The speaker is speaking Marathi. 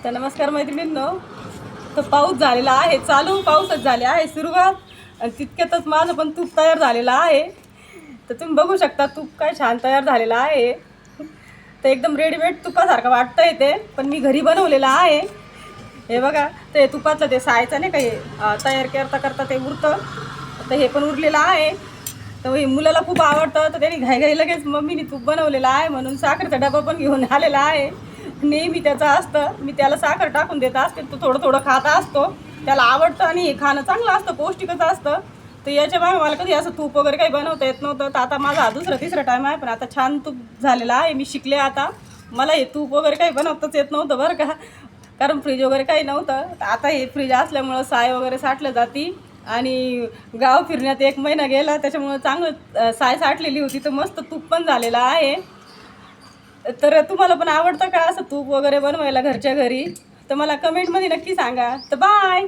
तर नमस्कार मैत्रिणींनो. तर पाऊस झालेला आहे, चालू पाऊसच झाले आहे सुरुवात, आणि तितक्यातच माझं पण तूप तयार झालेलं आहे. तर तुम्ही बघू शकता तूप काय छान तयार झालेलं आहे. तर एकदम रेडीमेड तुपासारखं वाटतंय ते, पण मी घरी बनवलेलं आहे. हे बघा, ते तुपातलं ते सायचं नाही काही तयार करता करता ते उरतं, तर हे पण उरलेलं आहे. तर हे मुलाला खूप आवडतं, तर त्यांनी घाई लगेच मम्मीने तूप बनवलेलं आहे म्हणून साखरेचा डबा पण घेऊन आलेला आहे. नेहमी त्याचं असतं, मी त्याला साखर टाकून देत असते, तो थोडं थोडं खात असतो, त्याला आवडतं आणि हे खाणं चांगलं असतं, पौष्टिकच असतं. तर याच्या मागे मला कधी असं तूप वगैरे काही बनवता येत नव्हतं, तर आता माझा दुसरा तिसरा टाईम आहे, पण आता छान तूप झालेला आहे. मी शिकले आता. मला हे तूप वगैरे काही बनवताच येत नव्हतं बरं का, कारण फ्रीज वगैरे काही नव्हतं. तर आता हे फ्रीज असल्यामुळं साय वगैरे साठलं जाती, आणि गाव फिरण्यात 1 महिना गेला, त्याच्यामुळं चांगलं साय साठलेली होती, तर मस्त तूप पण झालेलं आहे. तर तुम्हाला पण आवडतं का असं तूप वगैरे बनवायला घरच्या घरी? तर मला कमेंटमध्ये नक्की सांगा. तर बाय.